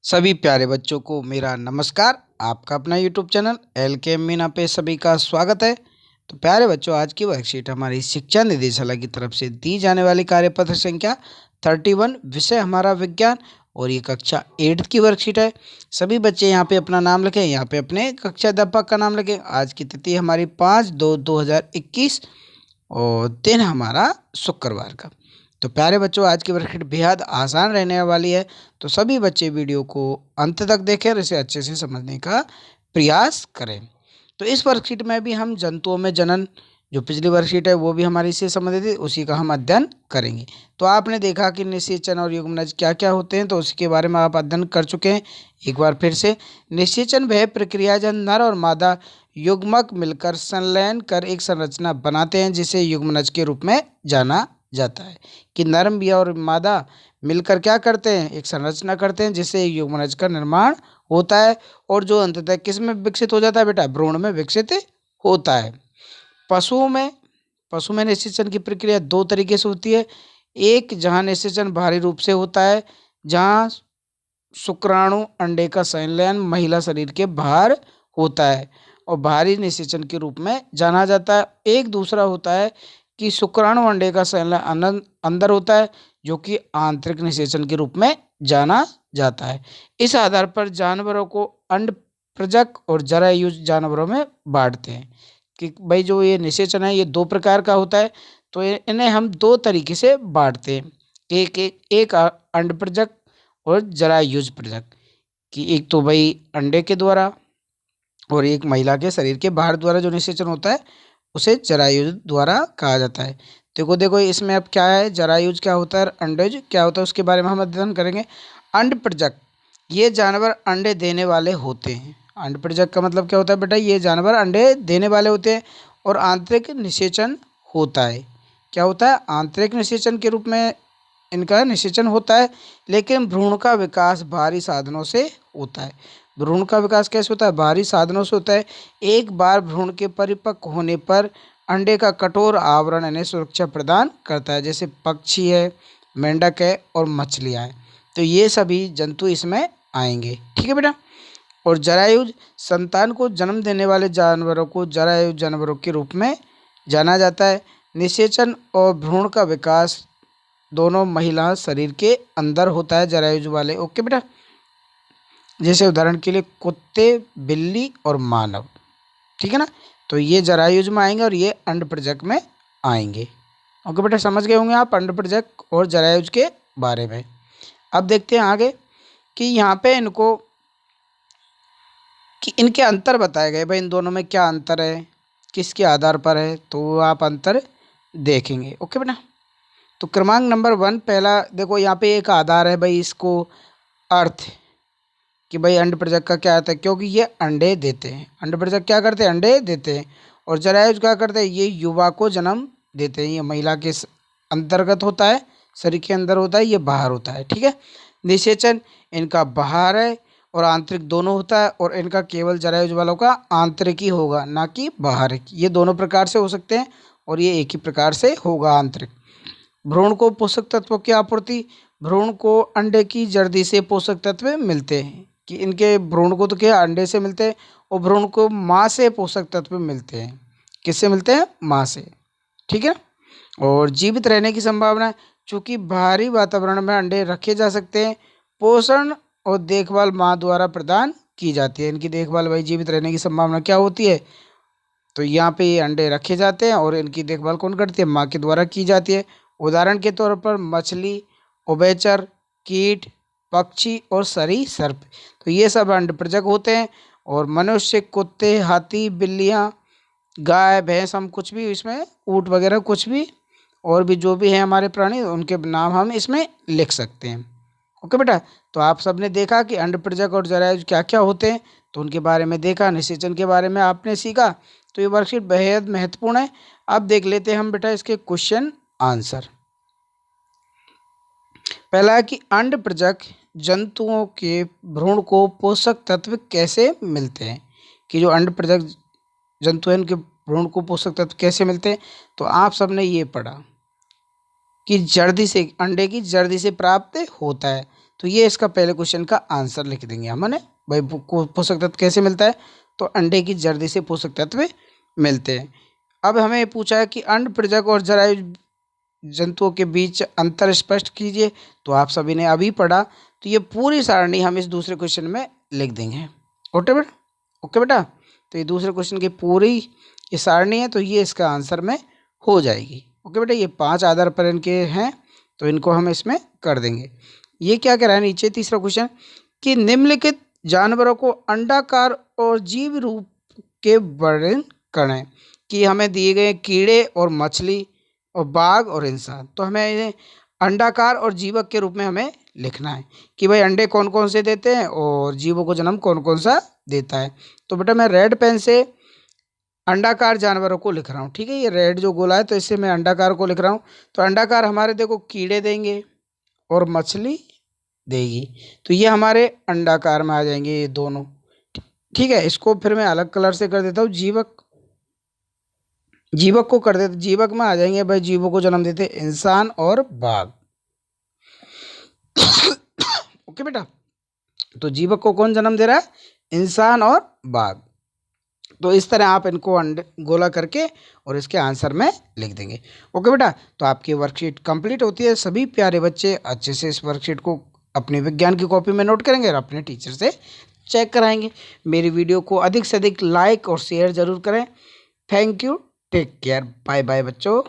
सभी प्यारे बच्चों को मेरा नमस्कार। आपका अपना यूट्यूब चैनल एल के मीना पे सभी का स्वागत है। तो प्यारे बच्चों, आज की वर्कशीट हमारी शिक्षा निदेशालय की तरफ से दी जाने वाली कार्यपत्र संख्या 31, विषय हमारा विज्ञान, और ये कक्षा 8 की वर्कशीट है। सभी बच्चे यहाँ पे अपना नाम लिखें, यहाँ पे अपने कक्षा अध्यापक का नाम लिखें। आज की तिथि हमारी 5/2/2021 और दिन हमारा शुक्रवार का। तो प्यारे बच्चों, आज की वर्कशीट बेहद आसान रहने वाली है, तो सभी बच्चे वीडियो को अंत तक देखें और इसे अच्छे से समझने का प्रयास करें। तो इस वर्कशीट में भी हम जंतुओं में जनन, जो पिछली वर्कशीट है वो भी हमारी इससे संबंधित है, उसी का हम अध्ययन करेंगे। तो आपने देखा कि निषेचन और युग्मनज क्या क्या होते हैं, तो उसके बारे में आप अध्ययन कर चुके हैं। एक बार फिर से, निषेचन वह प्रक्रिया जब नर और मादा युग्मक मिलकर संलयन कर एक संरचना बनाते हैं, जिसे युग्मनज के रूप में जाना जाता है। कि नर और मादा मिलकर क्या करते हैं, एक संरचना करते हैं, जिससे युग्मनज का निर्माण होता है, और जो अंततः किस में विकसित हो जाता है बेटा, भ्रूण में विकसित होता है। पशु में निषेचन की प्रक्रिया दो तरीके से होती है। एक, जहाँ निषेचन भारी रूप से होता है, जहाँ शुक्राणु अंडे का संलयन महिला शरीर के बाहर होता है और भारी निषेचन के रूप में जाना जाता है। एक दूसरा होता है कि शुक्राणु अंडे का संलयन अंदर होता है, जो कि आंतरिक निषेचन के रूप में जाना जाता है। इस आधार पर जानवरों को अंड प्रजक और जरायुज जानवरों में बांटते हैं कि भाई जो ये निषेचन है ये दो प्रकार का होता है, तो इन्हें हम दो तरीके से बांटते हैं। एक अंड प्रजक और जरायुज प्रजक, कि एक तो भाई अंडे के द्वारा और एक महिला के शरीर के बाहर द्वारा जो निषेचन होता है उसे जरायुज द्वारा कहा जाता है। देखो इसमें अब क्या है, जरायुज क्या होता है, अंडज क्या होता है, उसके बारे में हम अध्ययन करेंगे। अंड प्रजक, ये जानवर अंडे देने वाले होते हैं। अंड प्रजक का मतलब क्या होता है बेटा, ये जानवर अंडे देने वाले होते हैं और आंतरिक निषेचन होता है। क्या होता है, आंतरिक निषेचन के रूप में इनका निषेचन होता है, लेकिन भ्रूण का विकास बाहरी साधनों से होता है। भ्रूण का विकास कैसे होता है, बाहरी साधनों से होता है। एक बार भ्रूण के परिपक्व होने पर अंडे का कठोर आवरण इन्हें सुरक्षा प्रदान करता है, जैसे पक्षी है, मेंढक है और मछलियाँ हैं। तो ये सभी जंतु इसमें आएंगे, ठीक है बेटा। और जरायुज, संतान को जन्म देने वाले जानवरों को जरायुज जानवरों के रूप में जाना जाता है। निषेचन और भ्रूण का विकास दोनों महिला शरीर के अंदर होता है, जरायुज वाले। ओके बेटा, जैसे उदाहरण के लिए कुत्ते, बिल्ली और मानव, ठीक है ना। तो ये जरायुज में आएंगे और ये अंड प्रजक में आएंगे। ओके बेटा, समझ गए होंगे आप अंड प्रजक और जरायुज के बारे में। अब देखते हैं आगे कि यहाँ पे इनको कि इनके अंतर बताए गए, भाई इन दोनों में क्या अंतर है, किसके आधार पर है, तो आप अंतर देखेंगे। ओके बेटा, तो क्रमांक नंबर 1, पहला देखो यहाँ पे एक आधार है भाई, इसको अर्थ कि भाई अंड प्रजक का क्या आता है, क्योंकि ये अंडे देते हैं। अंड प्रजक क्या करते हैं, अंडे देते हैं। और जरायुज क्या करते हैं, ये युवा को जन्म देते हैं। ये महिला के अंतर्गत होता है, शरीर के अंदर होता है, ये बाहर होता है, ठीक है। निषेचन इनका बाहर है और आंतरिक दोनों होता है, और इनका केवल जरायुज वालों का आंतरिक ही होगा, ना कि बाहर। ये दोनों प्रकार से हो सकते हैं और ये एक ही प्रकार से होगा, आंतरिक। भ्रूण को पोषक तत्वों की आपूर्ति, भ्रूण को अंडे की जर्दी से पोषक तत्व मिलते हैं। कि इनके भ्रूण को तो क्या अंडे से मिलते हैं, और भ्रूण को माँ से पोषक तत्व मिलते हैं। किससे मिलते हैं, माँ से, ठीक है। और जीवित रहने की संभावना, चूँकि बाहरी वातावरण में अंडे रखे जा सकते हैं, पोषण और देखभाल माँ द्वारा प्रदान की जाती है। इनकी देखभाल, भाई जीवित रहने की संभावना क्या होती है, तो यहाँ पे ये अंडे रखे जाते हैं और इनकी देखभाल कौन करती है, माँ के द्वारा की जाती है। उदाहरण के तौर पर मछली, उभयचर, कीट, पक्षी और सरीसृप, तो ये सब अंड प्रजक होते हैं। और मनुष्य, कुत्ते, हाथी, बिल्लियाँ, गाय, भैंस, हम कुछ भी इसमें, ऊँट वगैरह कुछ भी, और भी जो भी हैं हमारे प्राणी, उनके नाम हम इसमें लिख सकते हैं। ओके बेटा, तो आप सबने देखा कि अंड प्रजक और जरायुज क्या क्या होते हैं, तो उनके बारे में देखा, निषेचन के बारे में आपने सीखा। तो ये वर्कशीट बेहद महत्वपूर्ण है। अब देख लेते हैं हम बेटा इसके क्वेश्चन आंसर। पहला है कि अंड प्रजक जंतुओं के भ्रूण को पोषक तत्व कैसे मिलते हैं। कि जो अंड प्रजक जंतु हैं उनके भ्रूण को पोषक तत्व कैसे मिलते हैं, तो आप सबने ये पढ़ा कि जर्दी से, अंडे की जर्दी से प्राप्त होता है। तो ये इसका पहले क्वेश्चन का आंसर लिख देंगे हमने। भाई पोषक तत्व कैसे मिलता है, तो अंडे की जर्दी से पोषक तत्व मिलते हैं। अब हमें पूछा है कि अंड प्रजनक और जरायु जंतुओं के बीच अंतर स्पष्ट कीजिए। तो आप सभी ने अभी पढ़ा, तो ये पूरी सारणी हम इस दूसरे क्वेश्चन में लिख देंगे। ओके बेटा, तो ये दूसरे क्वेश्चन की पूरी ये सारणी है, तो ये इसका आंसर में हो जाएगी। ओके बेटा, ये 5 आधार पर इनके हैं, तो इनको हम इसमें कर देंगे। ये क्या कह रहा है नीचे तीसरा क्वेश्चन कि निम्नलिखित जानवरों को अंडाकार और जीव रूप के वर्णन करें। कि हमें दिए गए कीड़े और मछली और बाघ और इंसान, तो हमें इन्हें अंडाकार और जीवक के रूप में हमें लिखना है कि भाई अंडे कौन कौन से देते हैं और जीवों को जन्म कौन कौन सा देता है। तो बेटा मैं रेड पेन से अंडाकार जानवरों को लिख रहा हूँ, ठीक है। ये रेड जो गोला है, तो इससे मैं अंडाकार को लिख रहा हूँ। तो अंडाकार हमारे देखो कीड़े देंगे और मछली देगी, तो ये हमारे अंडाकार में आ जाएंगे ये दोनों, ठीक है। इसको फिर मैं अलग कलर से कर देता हूँ, जीवक को कर देते, जीवक में आ जाएंगे भाई, जीवों को जन्म देते इंसान और बाघ। ओके बेटा, तो जीवक को कौन जन्म दे रहा है, इंसान और बाघ। तो इस तरह आप इनको गोला करके और इसके आंसर में लिख देंगे। ओके बेटा, तो आपकी वर्कशीट कंप्लीट होती है। सभी प्यारे बच्चे अच्छे से इस वर्कशीट को अपने विज्ञान की कॉपी में नोट करेंगे और अपने टीचर से चेक कराएंगे। मेरी वीडियो को अधिक से अधिक लाइक और शेयर जरूर करें। Thank you, take care, bye bye बच्चों।